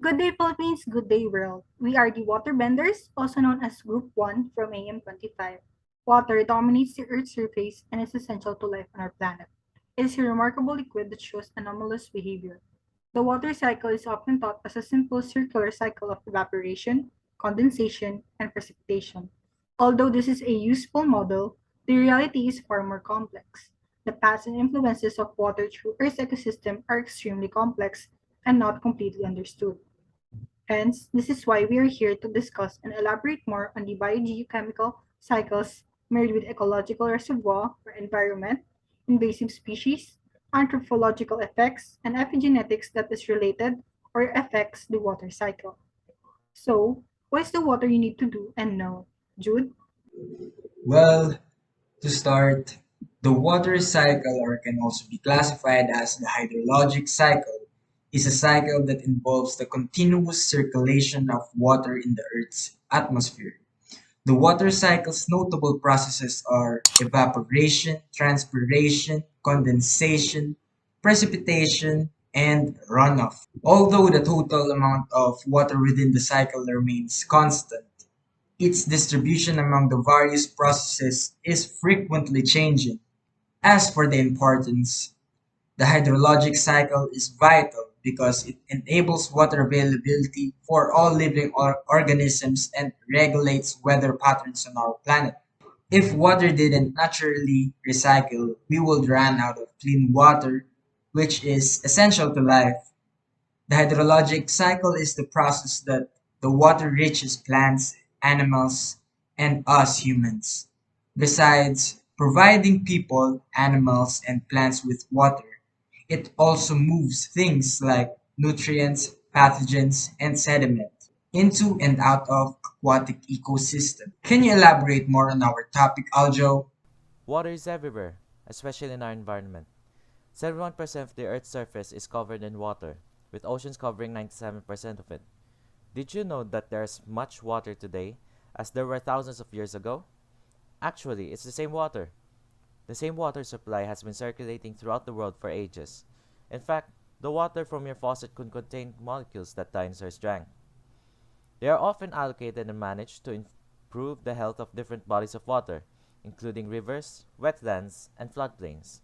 Good day, Philippines. Good day, world. We are the waterbenders, also known as Group 1 from AM25. Water dominates the Earth's surface and is essential to life on our planet. It is a remarkable liquid that shows anomalous behavior. The water cycle is often thought as a simple circular cycle of evaporation, condensation, and precipitation. Although this is a useful model, the reality is far more complex. The paths and influences of water through Earth's ecosystem are extremely complex and not completely understood. Hence, this is why we are here to discuss and elaborate more on the biogeochemical cycles married with ecological reservoir or environment, invasive species, anthropological effects, and epigenetics that is related or affects the water cycle. So, what is the water you need to do and know? Jude? Well, to start, the water cycle, or can also be classified as the hydrologic cycle, is a cycle that involves the continuous circulation of water in the Earth's atmosphere. The water cycle's notable processes are evaporation, transpiration, condensation, precipitation, and runoff. Although the total amount of water within the cycle remains constant, its distribution among the various processes is frequently changing. As for the importance, the hydrologic cycle is vital because it enables water availability for all living organisms and regulates weather patterns on our planet. If water didn't naturally recycle, we would run out of clean water, which is essential to life. The hydrologic cycle is the process that the water reaches plants, animals, and us humans. Besides providing people, animals, and plants with water, it also moves things like nutrients, pathogens, and sediment into and out of aquatic ecosystem. Can you elaborate more on our topic, Aljo? Water is everywhere, especially in our environment. 71% of the Earth's surface is covered in water, with oceans covering 97% of it. Did you know that there's much water today as there were thousands of years ago? Actually, it's the same water. The same water supply has been circulating throughout the world for ages. In fact, the water from your faucet could contain molecules that dinosaurs drank. They are often allocated and managed to improve the health of different bodies of water, including rivers, wetlands, and floodplains.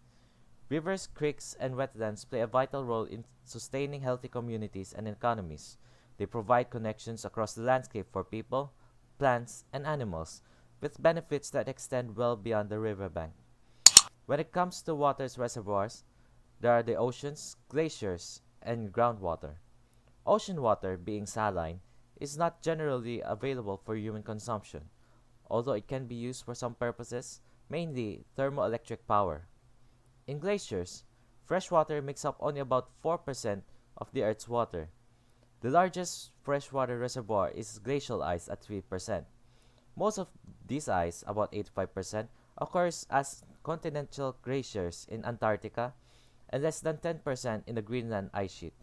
Rivers, creeks, and wetlands play a vital role in sustaining healthy communities and economies. They provide connections across the landscape for people, plants, and animals, with benefits that extend well beyond the riverbank. When it comes to water's reservoirs, there are the oceans, glaciers, and groundwater. Ocean water, being saline, is not generally available for human consumption, although it can be used for some purposes, mainly thermoelectric power. In glaciers, fresh water makes up only about 4% of the Earth's water. The largest freshwater reservoir is glacial ice at 3%. Most of this ice, about 85%, occurs as continental glaciers in Antarctica and less than 10% in the Greenland ice sheet.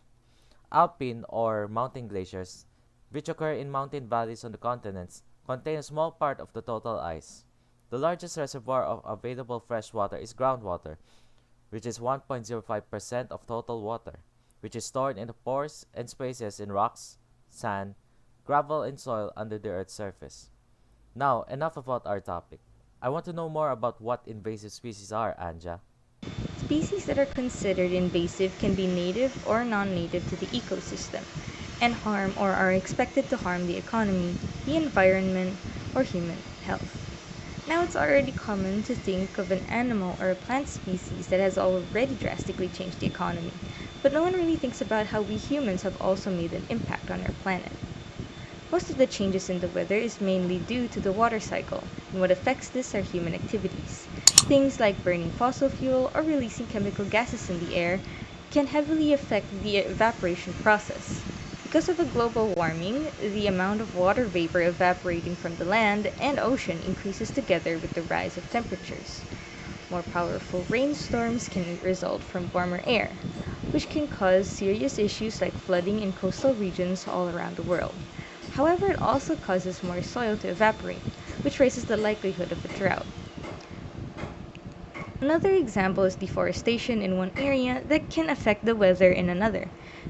Alpine or mountain glaciers, which occur in mountain valleys on the continents, contain a small part of the total ice. The largest reservoir of available fresh water is groundwater, which is 1.05% of total water, which is stored in the pores and spaces in rocks, sand, gravel, and soil under the Earth's surface. Now, enough about our topic. I want to know more about what invasive species are, Anja. Species that are considered invasive can be native or non-native to the ecosystem and harm or are expected to harm the economy, the environment, or human health. Now it's already common to think of an animal or a plant species that has already drastically changed the economy, but no one really thinks about how we humans have also made an impact on our planet. Most of the changes in the weather is mainly due to the water cycle, and what affects this are human activities. Things like burning fossil fuel or releasing chemical gases in the air can heavily affect the evaporation process. Because of the global warming, the amount of water vapor evaporating from the land and ocean increases together with the rise of temperatures. More powerful rainstorms can result from warmer air, which can cause serious issues like flooding in coastal regions all around the world. However, it also causes more soil to evaporate, which raises the likelihood of a drought. Another example is deforestation in one area that can affect the weather in another.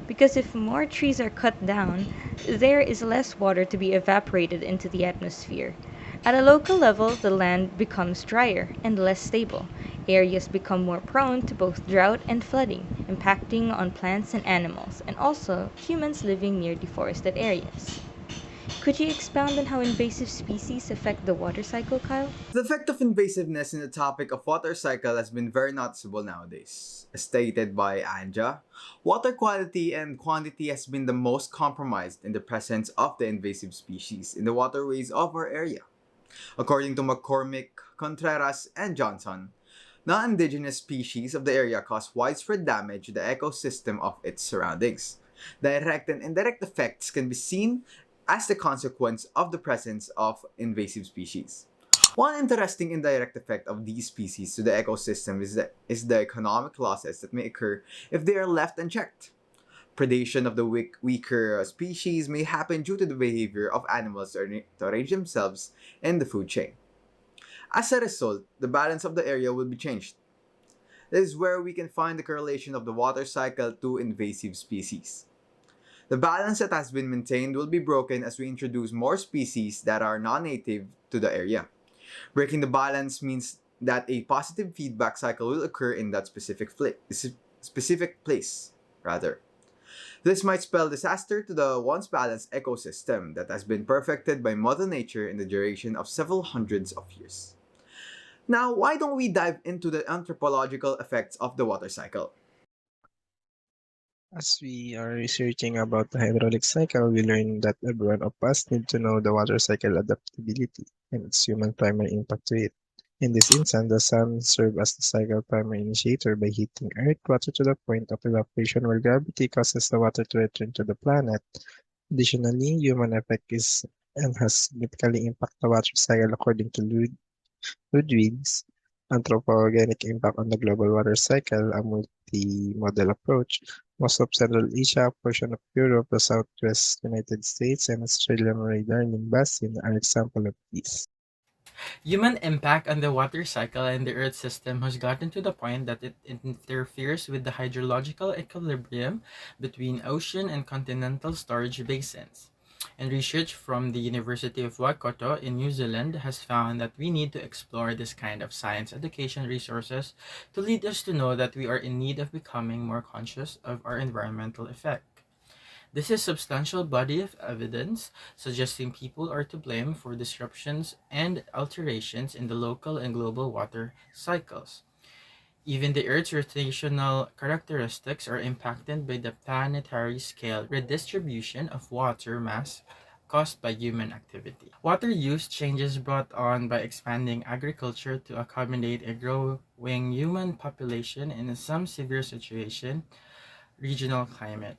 because if more trees are cut down, there is less water to be evaporated into the atmosphere. At a local level, the land becomes drier and less stable. Areas become more prone to both drought and flooding, impacting on plants and animals, and also humans living near deforested areas. Could you expound on how invasive species affect the water cycle, Kyle? The effect of invasiveness in the topic of water cycle has been very noticeable nowadays. As stated by Anja, water quality and quantity has been the most compromised in the presence of the invasive species in the waterways of our area. According to McCormick, Contreras, and Johnson, non-indigenous species of the area cause widespread damage to the ecosystem of its surroundings. Direct and indirect effects can be seen as the consequence of the presence of invasive species. One interesting indirect effect of these species to the ecosystem is the economic losses that may occur if they are left unchecked. Predation of the weaker species may happen due to the behavior of animals to arrange themselves in the food chain. As a result, the balance of the area will be changed. This is where we can find the correlation of the water cycle to invasive species. The balance that has been maintained will be broken as we introduce more species that are non-native to the area. Breaking the balance means that a positive feedback cycle will occur in that specific place, rather. This might spell disaster to the once balanced ecosystem that has been perfected by Mother Nature in the duration of several hundreds of years. Now, why don't we dive into the anthropological effects of the water cycle? As we are researching about the hydraulic cycle, we learned that everyone of us need to know the water cycle adaptability and its human primary impact to it. In this instance, the sun serves as the cycle primary initiator by heating earth water to the point of evaporation where gravity causes the water to return to the planet. Additionally, human effect is and has significantly impacted the water cycle according to Ludwig's anthropogenic impact on the global water cycle, a multi-model approach. Most of Central Asia, a portion of Europe, the Southwest United States, and Australian Marine Basin are examples of these. Human impact on the water cycle and the Earth system has gotten to the point that it interferes with the hydrological equilibrium between ocean and continental storage basins. And research from the University of Waikato in New Zealand has found that we need to explore this kind of science education resources to lead us to know that we are in need of becoming more conscious of our environmental effect. This is substantial body of evidence suggesting people are to blame for disruptions and alterations in the local and global water cycles. Even the Earth's rotational characteristics are impacted by the planetary scale redistribution of water mass caused by human activity. Water use changes brought on by expanding agriculture to accommodate a growing human population in some severe situation, regional climate.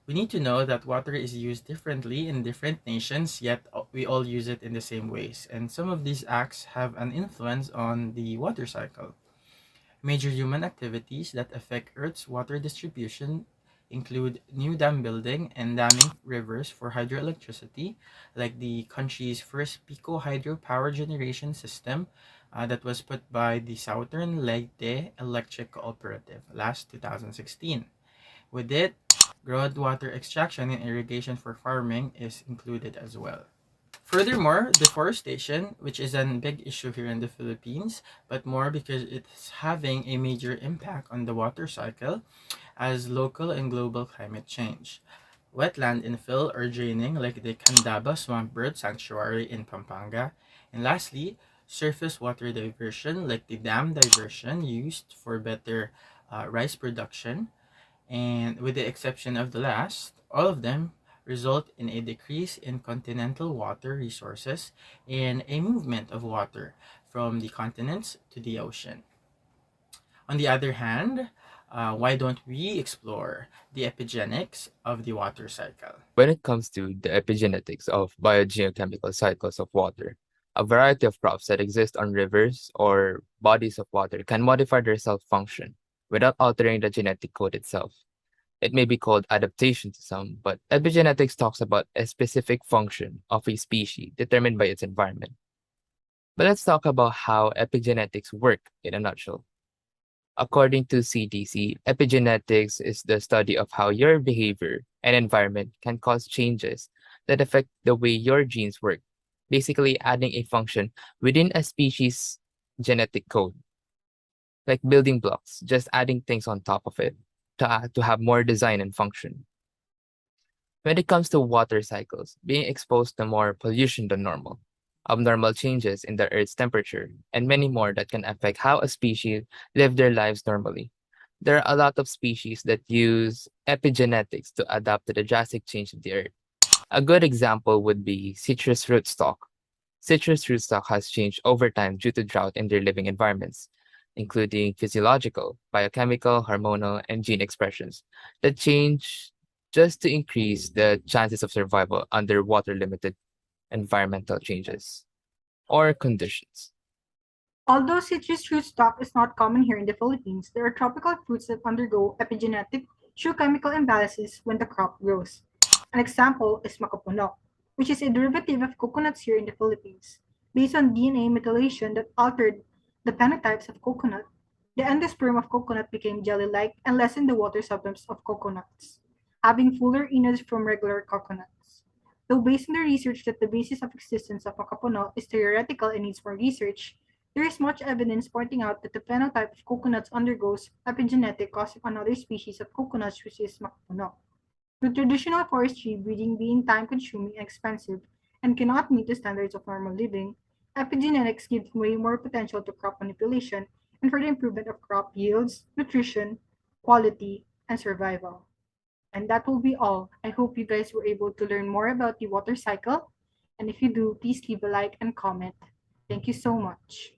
We need to know that water is used differently in different nations, yet we all use it in the same ways. And some of these acts have an influence on the water cycle. Major human activities that affect Earth's water distribution include new dam building and damming rivers for hydroelectricity, like the country's first Pico hydropower generation system that was put by the Southern Leyte Electric Cooperative last 2016. With it, groundwater extraction and irrigation for farming is included as well. Furthermore, deforestation, which is a big issue here in the Philippines, but more because it's having a major impact on the water cycle as local and global climate change. Wetland infill or draining like the Candaba Swamp Bird Sanctuary in Pampanga. And lastly, surface water diversion like the dam diversion used for better rice production, and with the exception of the last, all of them result in a decrease in continental water resources and a movement of water from the continents to the ocean. On the other hand, why don't we explore the epigenetics of the water cycle? When it comes to the epigenetics of biogeochemical cycles of water, a variety of crops that exist on rivers or bodies of water can modify their cell function without altering the genetic code itself. It may be called adaptation to some, but epigenetics talks about a specific function of a species determined by its environment. But let's talk about how epigenetics work in a nutshell. According to CDC, epigenetics is the study of how your behavior and environment can cause changes that affect the way your genes work, basically adding a function within a species' genetic code, like building blocks, just adding things on top of it to have more design and function. When it comes to water cycles, being exposed to more pollution than normal, abnormal changes in the Earth's temperature, and many more that can affect how a species live their lives normally. There are a lot of species that use epigenetics to adapt to the drastic change of the Earth. A good example would be citrus rootstock. Citrus rootstock has changed over time due to drought in their living environments, including physiological, biochemical, hormonal, and gene expressions that change just to increase the chances of survival under water limited environmental changes or conditions. Although citrus fruit stock is not common here in the Philippines, there are tropical fruits that undergo epigenetic through chemical imbalances when the crop grows. An example is makapuno, which is a derivative of coconuts here in the Philippines. Based on DNA methylation that altered the phenotypes of coconut, the endosperm of coconut became jelly-like and lessened the water substance of coconuts, having fuller innards from regular coconuts. Though based on the research that the basis of existence of makapuno is theoretical and needs more research, there is much evidence pointing out that the phenotype of coconuts undergoes epigenetic causing another species of coconuts which is makapuno. With traditional forestry breeding being time-consuming and expensive and cannot meet the standards of normal living, epigenetics gives way more potential to crop manipulation and for the improvement of crop yields, nutrition, quality, and survival. And that will be all. I hope you guys were able to learn more about the water cycle. And if you do, please leave a like and comment. Thank you so much.